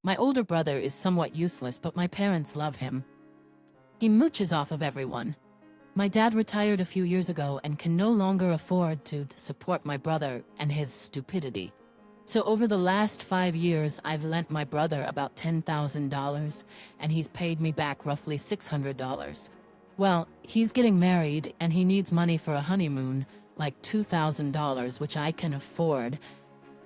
My older brother is somewhat useless, but my parents love him. He mooches off of everyone. My dad retired a few years ago and can no longer afford to support my brother and his stupidity. So over the last 5 years, I've lent my brother about $10,000, and he's paid me back roughly $600. Well, he's getting married and he needs money for a honeymoon, like $2,000, which I can afford,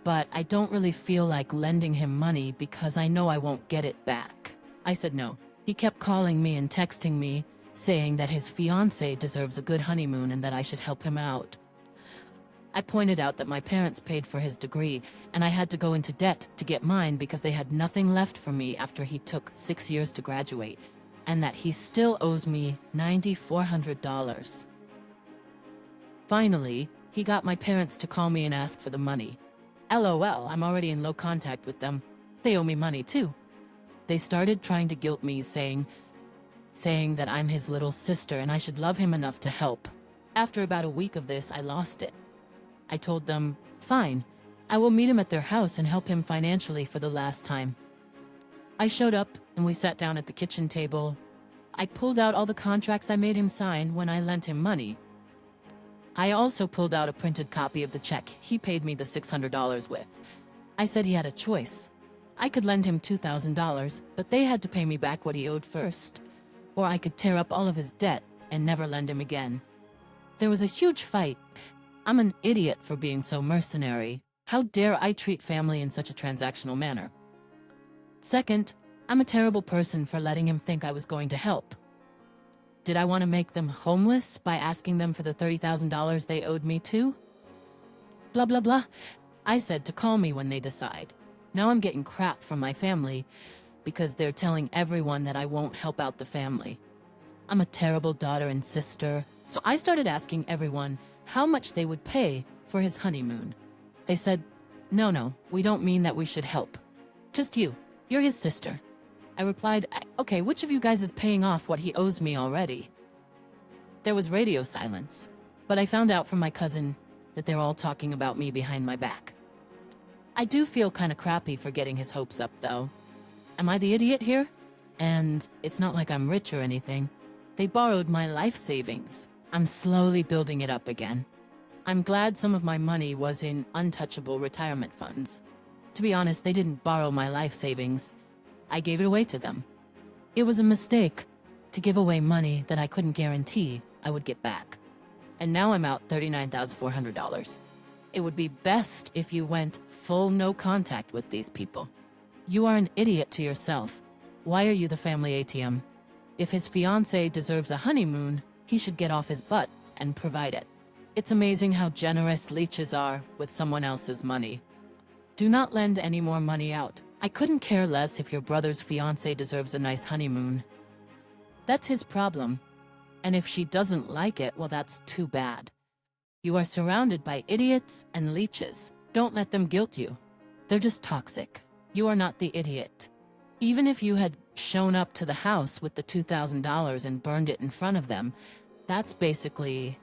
but I don't really feel like lending him money because I know I won't get it back. I said no. He kept calling me and texting me, saying that his fiancée deserves a good honeymoon and that I should help him out. I pointed out that my parents paid for his degree, and I had to go into debt to get mine because they had nothing left for me after he took 6 years to graduate, and that he still owes me $9,400. Finally, he got my parents to call me and ask for the money. LOL, I'm already in low contact with them. They owe me money too. They started trying to guilt me, saying that I'm his little sister and I should love him enough to help. After about a week of this, I lost it. I told them, fine, I will meet him at their house and help him financially for the last time. I showed up and we sat down at the kitchen table. I pulled out all the contracts I made him sign when I lent him money. I also pulled out a printed copy of the check he paid me the $600 with. I said he had a choice. I could lend him $2,000, but they had to pay me back what he owed first. Or I could tear up all of his debt and never lend him again. There was a huge fight. I'm an idiot for being so mercenary. How dare I treat family in such a transactional manner? Second, I'm a terrible person for letting him think I was going to help. Did I want to make them homeless by asking them for the $30,000 they owed me too? Blah, blah, blah. I said to call me when they decide. Now I'm getting crap from my family because they're telling everyone that I won't help out the family. I'm a terrible daughter and sister, so I started asking everyone how much they would pay for his honeymoon. They said, no, we don't mean that we should help. Just you. You're his sister. I replied, okay, which of you guys is paying off what he owes me already? There was radio silence, but I found out from my cousin that they're all talking about me behind my back. I do feel kinda crappy for getting his hopes up, though. Am I the idiot here? And it's not like I'm rich or anything. They borrowed my life savings. I'm slowly building it up again. I'm glad some of my money was in untouchable retirement funds. To be honest, they didn't borrow my life savings. I gave it away to them. It was a mistake to give away money that I couldn't guarantee I would get back. And now I'm out $39,400. It would be best if you went full no contact with these people. You are an idiot to yourself. Why are you the family ATM? If his fiancée deserves a honeymoon, he should get off his butt and provide it. It's amazing how generous leeches are with someone else's money. Do not lend any more money out. I couldn't care less if your brother's fiancée deserves a nice honeymoon. That's his problem. And if she doesn't like it, well, that's too bad. You are surrounded by idiots and leeches. Don't let them guilt you. They're just toxic. You are not the idiot. Even if you had shown up to the house with the $2,000 and burned it in front of them, that's basically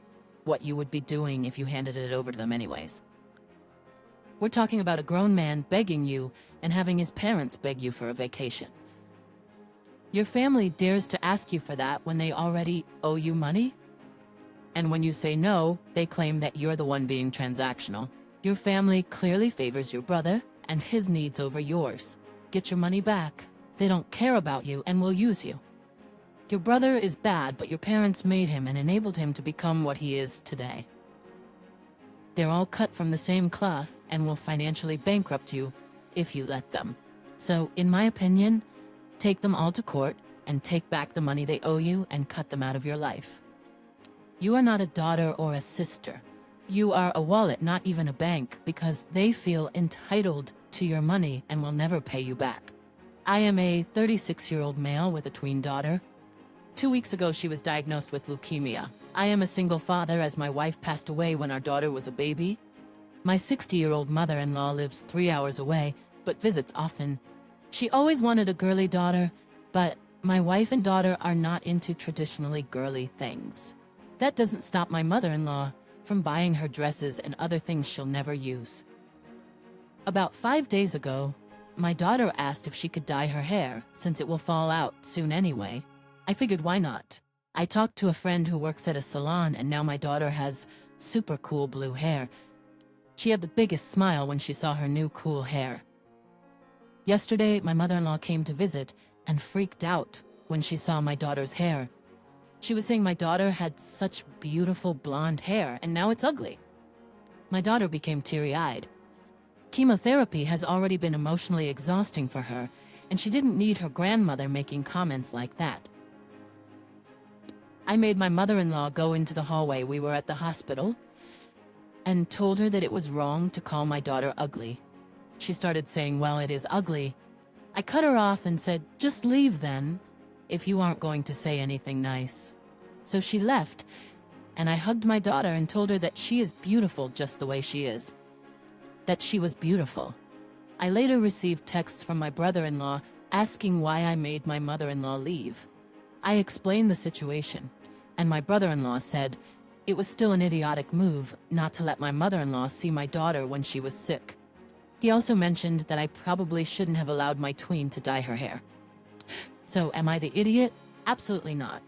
what you would be doing if you handed it over to them anyways. We're talking about a grown man begging you and having his parents beg you for a vacation. Your family dares to ask you for that when they already owe you money? And when you say no, they claim that you're the one being transactional. Your family clearly favors your brother and his needs over yours. Get your money back. They don't care about you and will use you. Your brother is bad, but your parents made him and enabled him to become what he is today. They're all cut from the same cloth and will financially bankrupt you if you let them. So, in my opinion, take them all to court and take back the money they owe you and cut them out of your life. You are not a daughter or a sister. You are a wallet, not even a bank, because they feel entitled to your money and will never pay you back. I am a 36-year-old male with a tween daughter. 2 weeks ago, she was diagnosed with leukemia. I am a single father as my wife passed away when our daughter was a baby. My 60-year-old mother-in-law lives 3 hours away, but visits often. She always wanted a girly daughter, but my wife and daughter are not into traditionally girly things. That doesn't stop my mother-in-law from buying her dresses and other things she'll never use. About 5 days ago, my daughter asked if she could dye her hair, since it will fall out soon anyway. I figured why not? I talked to a friend who works at a salon, and now my daughter has super cool blue hair. She had the biggest smile when she saw her new cool hair. Yesterday, my mother-in-law came to visit and freaked out when she saw my daughter's hair. She was saying my daughter had such beautiful blonde hair, and now it's ugly. My daughter became teary-eyed. Chemotherapy has already been emotionally exhausting for her, and she didn't need her grandmother making comments like that. I made my mother-in-law go into the hallway. We were at the hospital, and told her that it was wrong to call my daughter ugly. She started saying, well, it is ugly. I cut her off and said, just leave then, if you aren't going to say anything nice. So she left, and I hugged my daughter and told her that she is beautiful just the way she is. That she was beautiful. I later received texts from my brother-in-law asking why I made my mother-in-law leave. I explained the situation, and my brother-in-law said it was still an idiotic move not to let my mother-in-law see my daughter when she was sick. He also mentioned that I probably shouldn't have allowed my tween to dye her hair. So am I the idiot? Absolutely not.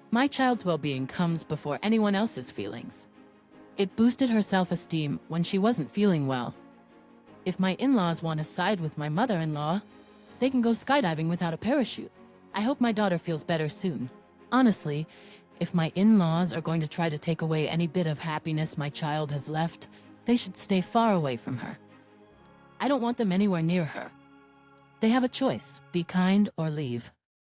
My child's well-being comes before anyone else's feelings. It boosted her self-esteem when she wasn't feeling well. If my in-laws want to side with my mother-in-law, they can go skydiving without a parachute. I hope my daughter feels better soon. Honestly, if my in-laws are going to try to take away any bit of happiness my child has left, they should stay far away from her. I don't want them anywhere near her. They have a choice, be kind or leave.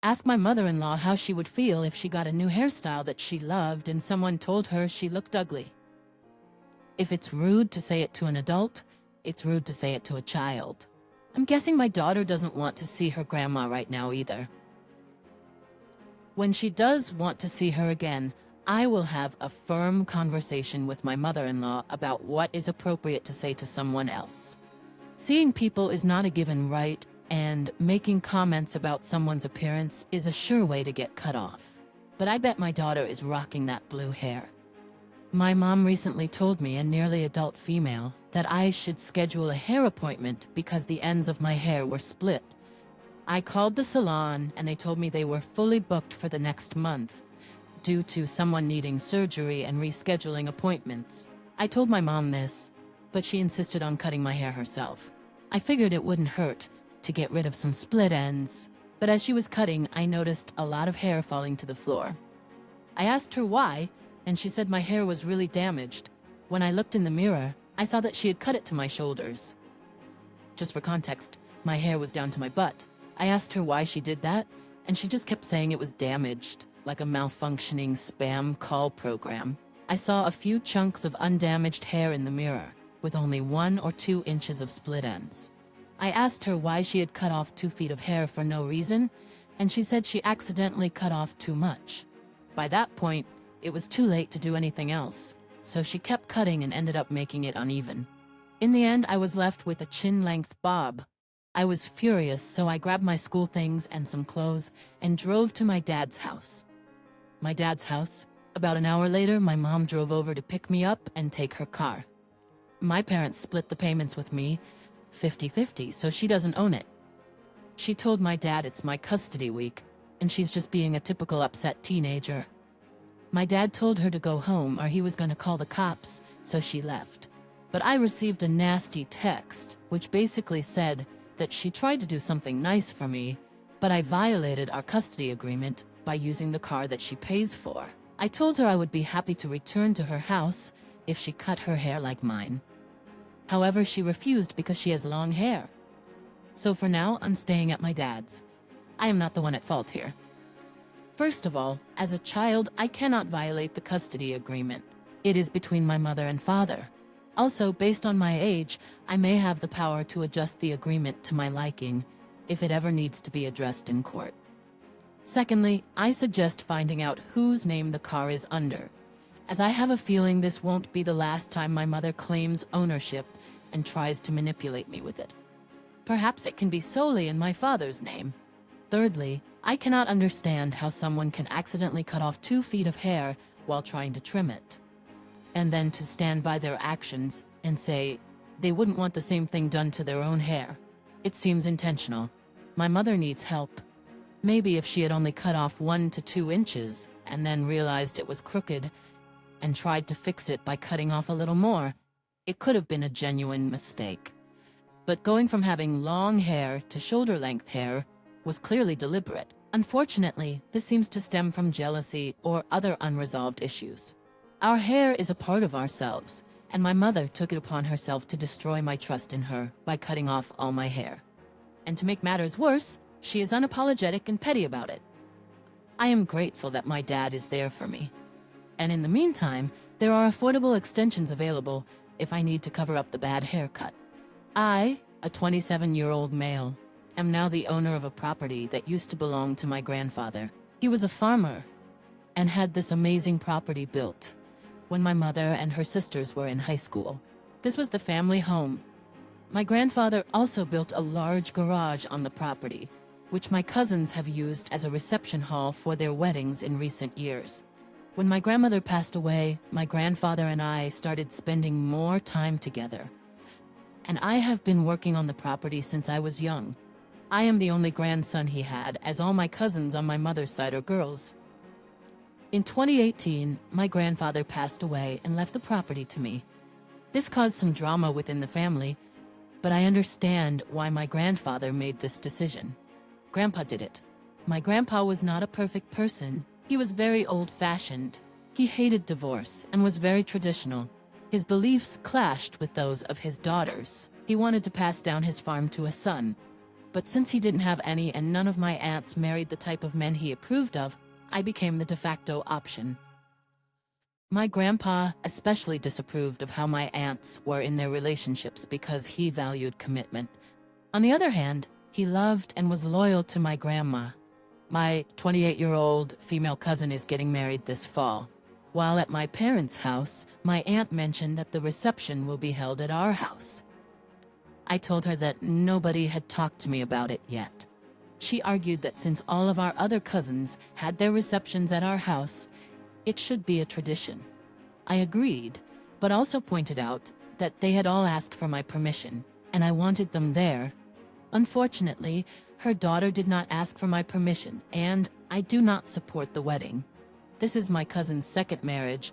Ask my mother-in-law how she would feel if she got a new hairstyle that she loved and someone told her she looked ugly. If it's rude to say it to an adult, it's rude to say it to a child. I'm guessing my daughter doesn't want to see her grandma right now either. When she does want to see her again, I will have a firm conversation with my mother-in-law about what is appropriate to say to someone else. Seeing people is not a given right, and making comments about someone's appearance is a sure way to get cut off. But I bet my daughter is rocking that blue hair. My mom recently told me, a nearly adult female, that I should schedule a hair appointment because the ends of my hair were split. I called the salon and they told me they were fully booked for the next month due to someone needing surgery and rescheduling appointments. I told my mom this, but she insisted on cutting my hair herself. I figured it wouldn't hurt to get rid of some split ends, but as she was cutting, I noticed a lot of hair falling to the floor. I asked her why, and she said my hair was really damaged. When I looked in the mirror, I saw that she had cut it to my shoulders. Just for context, my hair was down to my butt. I asked her why she did that, and she just kept saying it was damaged, like a malfunctioning spam call program. I saw a few chunks of undamaged hair in the mirror, with only 1 or 2 inches of split ends. I asked her why she had cut off 2 feet of hair for no reason, and she said she accidentally cut off too much. By that point, it was too late to do anything else, so she kept cutting and ended up making it uneven. In the end, I was left with a chin-length bob. I was furious, so I grabbed my school things and some clothes and drove to my dad's house. My dad's house. About an hour later, my mom drove over to pick me up and take her car. My parents split the payments with me, 50-50, so she doesn't own it. She told my dad it's my custody week, and she's just being a typical upset teenager. My dad told her to go home or he was going to call the cops, so she left. But I received a nasty text, which basically said that she tried to do something nice for me, but I violated our custody agreement by using the car that she pays for. I told her I would be happy to return to her house if she cut her hair like mine. However, she refused because she has long hair. So for now, I'm staying at my dad's. I am not the one at fault here. First of all, as a child, I cannot violate the custody agreement. It is between my mother and father. Also, based on my age, I may have the power to adjust the agreement to my liking if it ever needs to be addressed in court. Secondly, I suggest finding out whose name the car is under, as I have a feeling this won't be the last time my mother claims ownership and tries to manipulate me with it. Perhaps it can be solely in my father's name. Thirdly, I cannot understand how someone can accidentally cut off 2 feet of hair while trying to trim it, and then to stand by their actions and say they wouldn't want the same thing done to their own hair. It seems intentional. My mother needs help. Maybe if she had only cut off 1 to 2 inches and then realized it was crooked and tried to fix it by cutting off a little more, it could have been a genuine mistake. But going from having long hair to shoulder-length hair was clearly deliberate. Unfortunately, this seems to stem from jealousy or other unresolved issues. Our hair is a part of ourselves, and my mother took it upon herself to destroy my trust in her by cutting off all my hair. And to make matters worse, she is unapologetic and petty about it. I am grateful that my dad is there for me. And in the meantime, there are affordable extensions available if I need to cover up the bad haircut. I, a 27-year-old male, am now the owner of a property that used to belong to my grandfather. He was a farmer and had this amazing property built when my mother and her sisters were in high school. This was the family home. My grandfather also built a large garage on the property, which my cousins have used as a reception hall for their weddings in recent years. When my grandmother passed away, my grandfather and I started spending more time together. And I have been working on the property since I was young. I am the only grandson he had, as all my cousins on my mother's side are girls. In 2018, my grandfather passed away and left the property to me. This caused some drama within the family, but I understand why my grandfather made this decision. Grandpa did it. My grandpa was not a perfect person. He was very old-fashioned. He hated divorce and was very traditional. His beliefs clashed with those of his daughters. He wanted to pass down his farm to a son. But since he didn't have any and none of my aunts married the type of men he approved of, I became the de facto option. My grandpa especially disapproved of how my aunts were in their relationships because he valued commitment. On the other hand, he loved and was loyal to my grandma. My 28-year-old female cousin is getting married this fall. While at my parents' house, my aunt mentioned that the reception will be held at our house. I told her that nobody had talked to me about it yet. She argued that since all of our other cousins had their receptions at our house, it should be a tradition. I agreed, but also pointed out that they had all asked for my permission, and I wanted them there. Unfortunately, her daughter did not ask for my permission, and I do not support the wedding. This is my cousin's second marriage,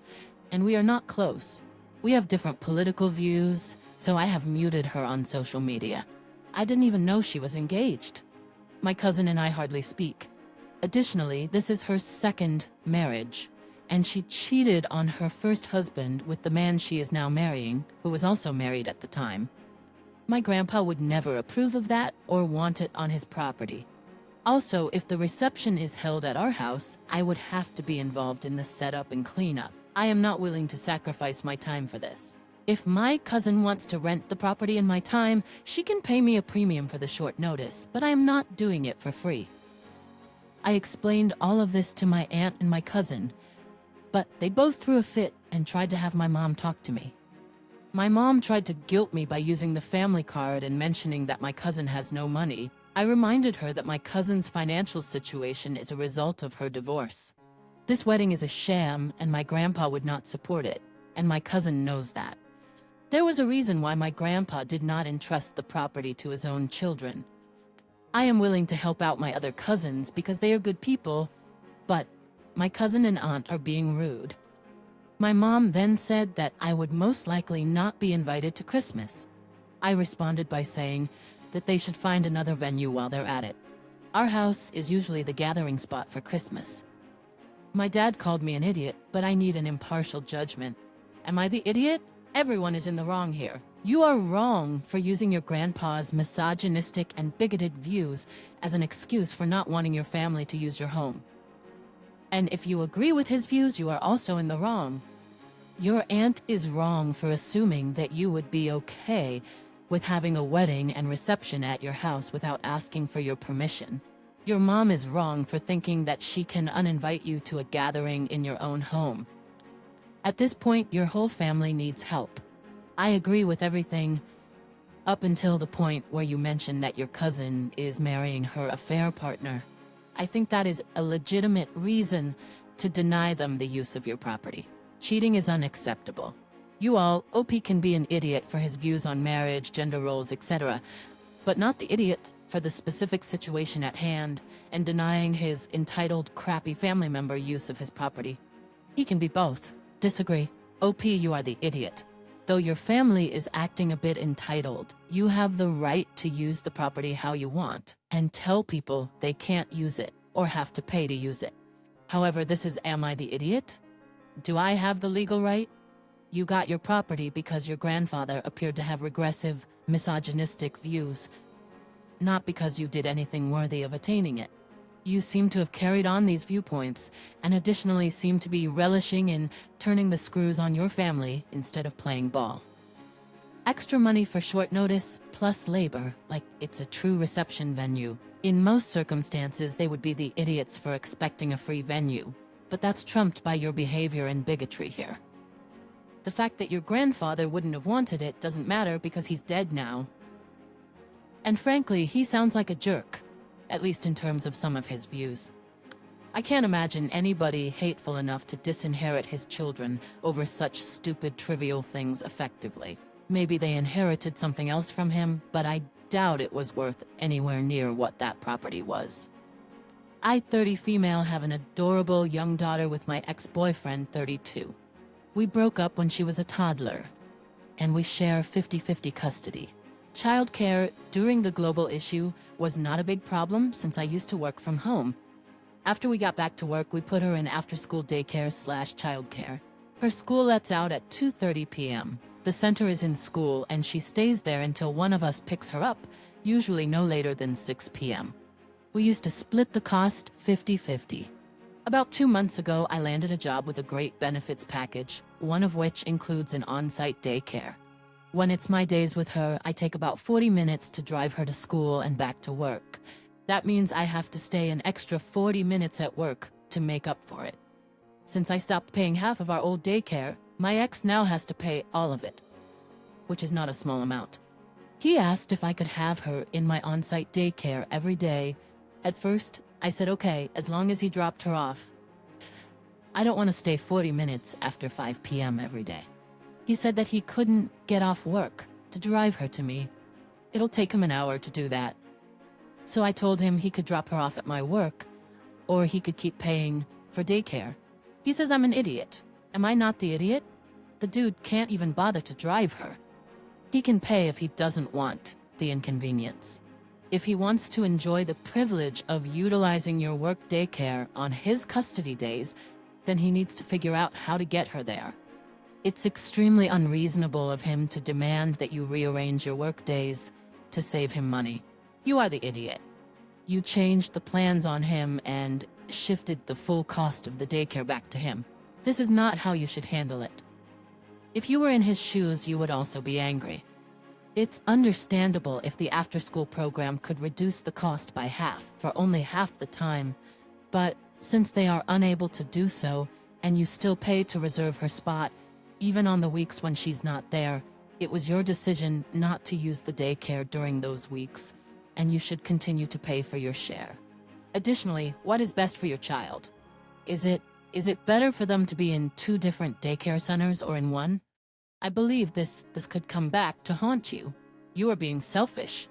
and we are not close. We have different political views, so I have muted her on social media. I didn't even know she was engaged. My cousin and I hardly speak. Additionally, this is her second marriage, and she cheated on her first husband with the man she is now marrying, who was also married at the time. My grandpa would never approve of that or want it on his property. Also, if the reception is held at our house, I would have to be involved in the setup and cleanup. I am not willing to sacrifice my time for this. If my cousin wants to rent the property in my time, she can pay me a premium for the short notice, but I am not doing it for free. I explained all of this to my aunt and my cousin, but they both threw a fit and tried to have my mom talk to me. My mom tried to guilt me by using the family card and mentioning that my cousin has no money. I reminded her that my cousin's financial situation is a result of her divorce. This wedding is a sham and my grandpa would not support it, and my cousin knows that. There was a reason why my grandpa did not entrust the property to his own children. I am willing to help out my other cousins because they are good people, but my cousin and aunt are being rude. My mom then said that I would most likely not be invited to Christmas. I responded by saying that they should find another venue while they're at it. Our house is usually the gathering spot for Christmas. My dad called me an idiot, but I need an impartial judgment. Am I the idiot? Everyone is in the wrong here. You are wrong for using your grandpa's misogynistic and bigoted views as an excuse for not wanting your family to use your home. And if you agree with his views, you are also in the wrong. Your aunt is wrong for assuming that you would be okay with having a wedding and reception at your house without asking for your permission. Your mom is wrong for thinking that she can uninvite you to a gathering in your own home. At this point, your whole family needs help. I agree with everything up until the point where you mentioned that your cousin is marrying her affair partner. I think that is a legitimate reason to deny them the use of your property. Cheating is unacceptable. OP can be an idiot for his views on marriage, gender roles, etc., but not the idiot for the specific situation at hand and denying his entitled, crappy family member use of his property. He can be both. Disagree. OP, you are the idiot. Though your family is acting a bit entitled, you have the right to use the property how you want and tell people they can't use it or have to pay to use it. However, this is, am I the idiot? Do I have the legal right? You got your property because your grandfather appeared to have regressive, misogynistic views, not because you did anything worthy of attaining it. You seem to have carried on these viewpoints, and additionally seem to be relishing in turning the screws on your family instead of playing ball. Extra money for short notice, plus labor, like it's a true reception venue. In most circumstances, they would be the idiots for expecting a free venue, but that's trumped by your behavior and bigotry here. The fact that your grandfather wouldn't have wanted it doesn't matter because he's dead now. And frankly, he sounds like a jerk, at least in terms of some of his views. I can't imagine anybody hateful enough to disinherit his children over such stupid, trivial things effectively. Maybe they inherited something else from him, but I doubt it was worth anywhere near what that property was. I, 30 female, have an adorable young daughter with my ex-boyfriend, 32. We broke up when she was a toddler, and we share 50-50 custody. Childcare during the global issue was not a big problem since I used to work from home. After we got back to work, we put her in after-school daycare/childcare. Her school lets out at 2:30 p.m. The center is in school and she stays there until one of us picks her up, usually no later than 6 p.m. We used to split the cost 50-50. About 2 months ago, I landed a job with a great benefits package, one of which includes an on-site daycare. When it's my days with her, I take about 40 minutes to drive her to school and back to work. That means I have to stay an extra 40 minutes at work to make up for it. Since I stopped paying half of our old daycare, my ex now has to pay all of it, which is not a small amount. He asked if I could have her in my on-site daycare every day. At first, I said okay, as long as he dropped her off. I don't want to stay 40 minutes after 5 p.m. every day. He said that he couldn't get off work to drive her to me. It'll take him an hour to do that. So I told him he could drop her off at my work, or he could keep paying for daycare. He says I'm an idiot. Am I not the idiot? The dude can't even bother to drive her. He can pay if he doesn't want the inconvenience. If he wants to enjoy the privilege of utilizing your work daycare on his custody days, then he needs to figure out how to get her there. It's extremely unreasonable of him to demand that you rearrange your work days to save him money. You are the idiot. You changed the plans on him and shifted the full cost of the daycare back to him. This is not how you should handle it. If you were in his shoes, you would also be angry. It's understandable if the after-school program could reduce the cost by half for only half the time, but since they are unable to do so, and you still pay to reserve her spot, even on the weeks when she's not there, it was your decision not to use the daycare during those weeks, and you should continue to pay for your share. Additionally, what is best for your child? Is it better for them to be in 2 different daycare centers or in one? I believe this could come back to haunt you. You are being selfish.